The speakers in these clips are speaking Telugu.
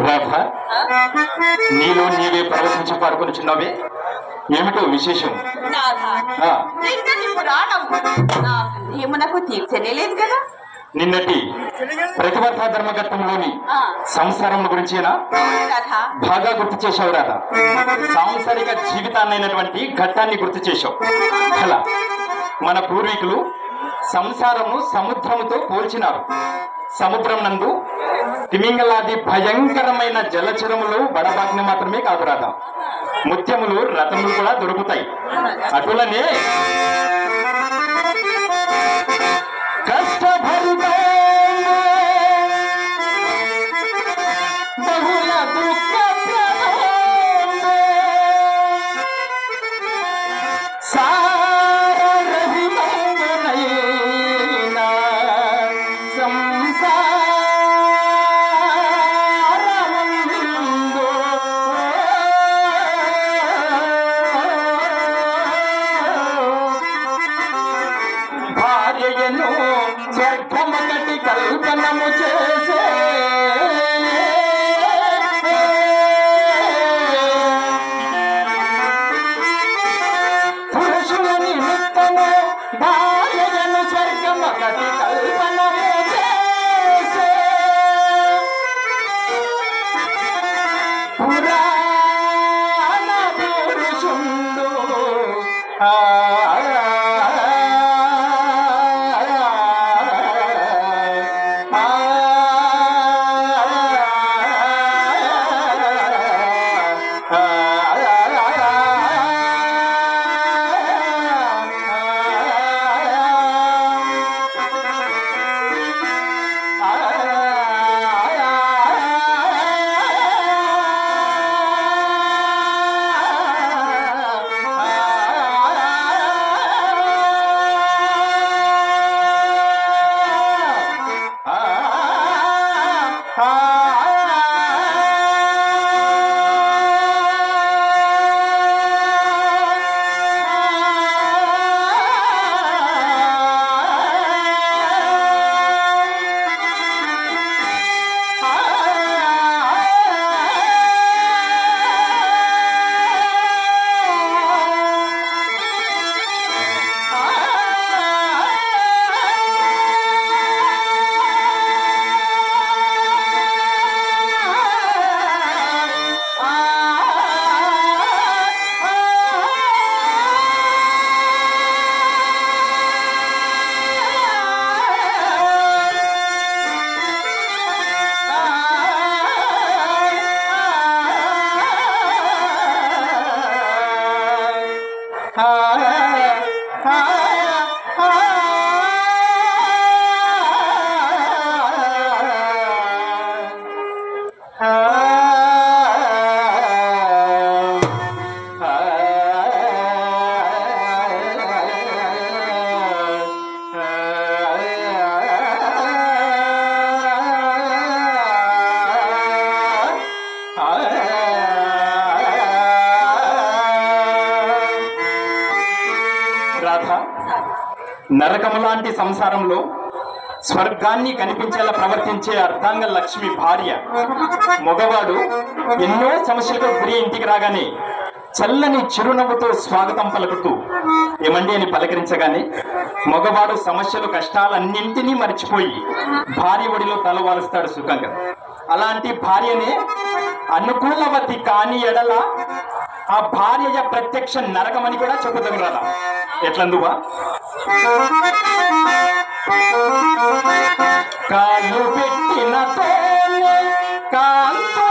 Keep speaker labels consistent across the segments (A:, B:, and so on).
A: రాధ, నీలో నీవే ప్రవచించి పాడుకొనిచున్నావే, ఏమిటో విశేషం?
B: ఏమనకు తీర్చలేదు కదా.
A: నిన్నటి ప్రతివర్త ధర్మఘట్టంలోని సంసారం గురించేనా బాగా గుర్తు చేశావు రాధ. సాంసారిక జీవితాన్నైనటువంటి ఘట్టాన్ని గుర్తు చేశావు. అలా మన పూర్వీకులు సంసారము సముద్రముతో పోల్చినారు. సముద్రం నందు తిమింగలాది భయంకరమైన జలచరములు బడబాగ్ని మాత్రమే కాదు రాధ, ముత్యములు రతములు కూడా దొరుకుతాయి. అటులనే కష్టభరిత బహుళ దుఃఖ స్వర్గమొకటి కల్పనము చేసే పురుషుల నిమిత్తము భార్యను స్వర్గమొకటి కల్పనము చేసే పురాణ పురుషుండు నరకము లాంటి సంసారంలో స్వర్గాన్ని కనిపించేలా ప్రవర్తించే అర్ధాంగ లక్ష్మి భార్య. మగవాడు ఎన్నో సమస్యలతో గురి ఇంటికి రాగానే చల్లని చిరునవ్వుతో స్వాగతం పలుకుతూ ఏమండి అని పలకరించగానే మగవాడు సమస్యలు కష్టాలన్నింటినీ మర్చిపోయి భార్య ఒడిలో తలవాలుస్తాడు సుఖంగా. అలాంటి భార్యనే అనుకూలవతి కాని ఎడల ఆ భార్య ప్రత్యక్ష నరకమని కూడా చెప్పుతగలరా. ఎట్లందువా? కాలు పెట్టిన కాంతు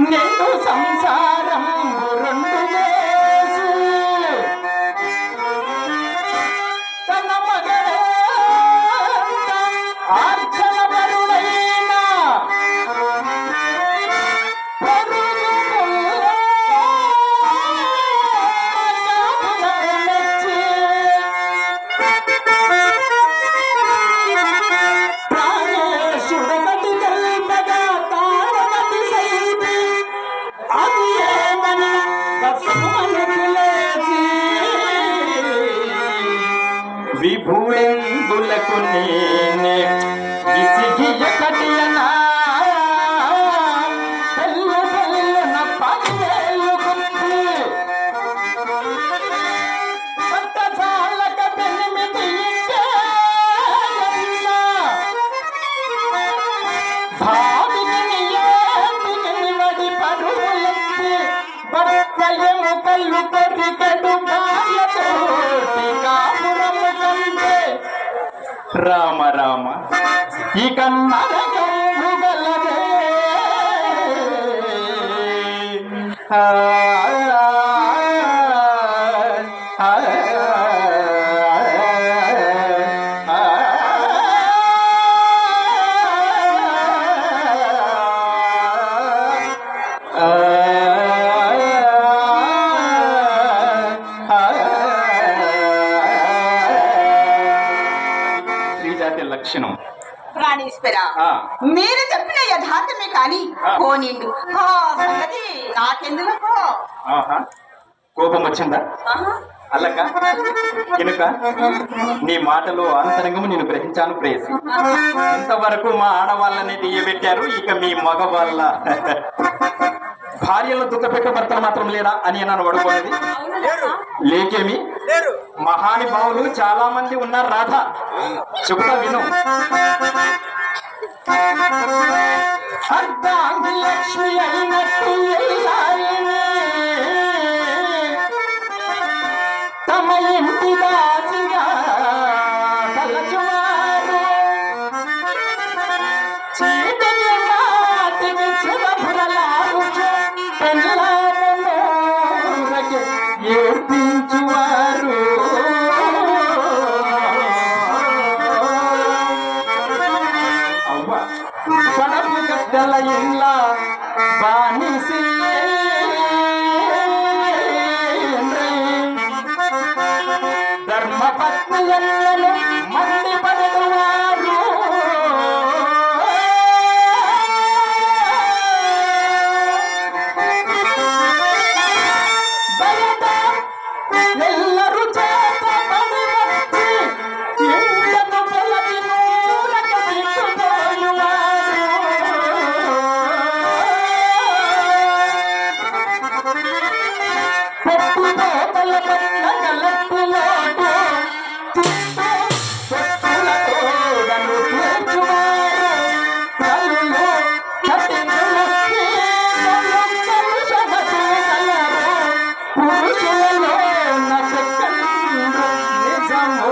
A: నిండు సంసారం రెండు వేసి తన మగడే ఆర్చన వరుడైన ప్రాణేశుడగటి కల్పగా తారగతి సైతి అది ఏమని భూడెందులకు నేనే విసిగియ కటియనా పెళ్ళు పెళ్ళున 10,000 గుంది పట్టచాలక పెనిమిది భావిని నియతిని వడి పరువులెత్తి భర్తయము కళ్ళు కొరికడు భార్యతోటి కాపురము కంటే రామ రామ ఇక నరకంబు గలదే లక్షణం
B: ప్రాణేశ్వర మీరు చెప్పిన యథార్థమే కాని పోనీండు సంగతి నాకెందుకు
A: కోపం వచ్చిందా అల్లక కనుక నీ మాటలో అంతరంగము నేను గ్రహించాను ప్రేసి ఇంతవరకు మా ఆడవాళ్ళని తీయబెట్టారు ఇక మీ మగవాళ్ళ భార్యలను దుఃఖపెట్ట భర్తలు మాత్రం లేరా అని నన్ను పడుకోలేదు లేకేమి మహానుభావులు చాలా మంది ఉన్నారు రాధ చెబుతా విను అర్ధాంగి లక్ష్మి అయినట్టు తమ ఇంటి దాసిగా తలచువారు చీటిని మాటిని చివపురలాడుచు పెళ్ళాలను ఏడ్పించువారు అవ్వ పడపు గద్దల ఇళ్ళ బానిసి ధర్మపత్నులను మండిపడువారు బయట ఎల్లరు చేత పడి వచ్చి ఇంటను పొలది నూరక పెట్టుబోతల పట్ల గలత్తులోటు చెట్టులతోడను తీర్చువారు కళ్ళు కట్టినులు పురుషులలో నచ్చకండు నిజము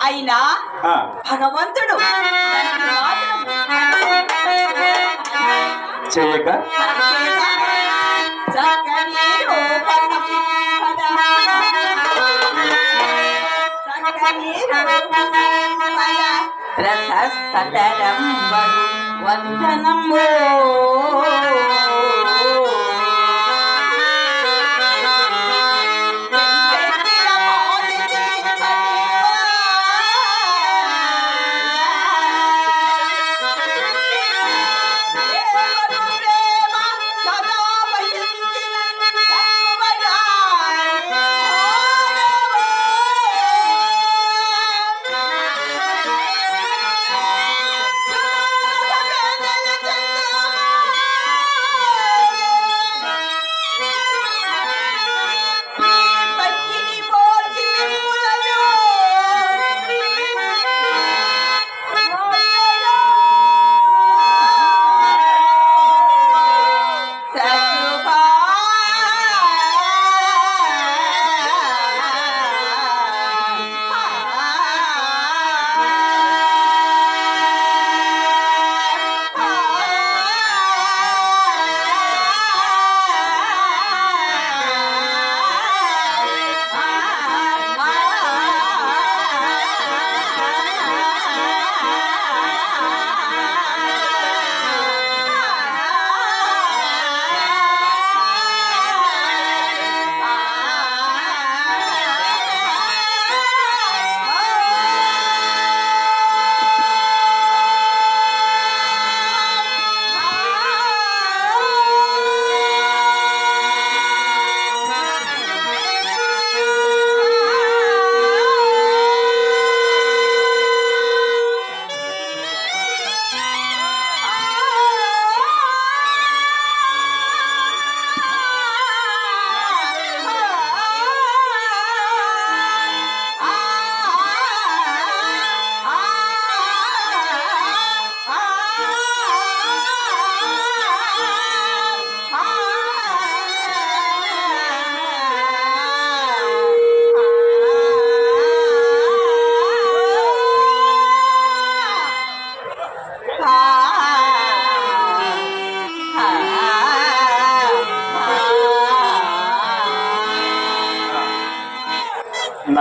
B: అయినా భగవంతుడు
A: చేయక
B: చక్కని రూప సంపద చక్కని రూప సంపద రసస్తరం వందనము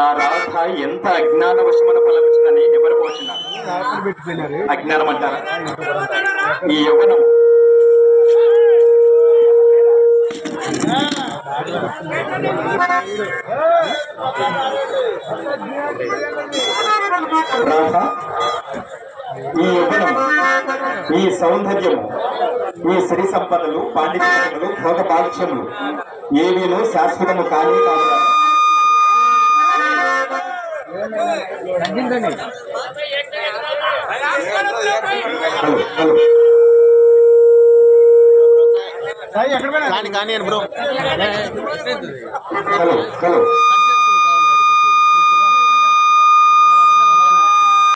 A: నా రాధ ఎంత అజ్ఞానవశమున ఫలమిచ్చిందని ఎవరు పోచున్నారు? అజ్ఞానం అంటారా? ఈ యవ్వనం రాధ, ఈ యవ్వనం, ఈ సౌందర్యము, ఈ శ్రీ సంపదలు, పాండిత్యములు, భోగ పాలుష్యములు ఏవీనూ శాశ్వతము కానీ కాదు. Hello hello hello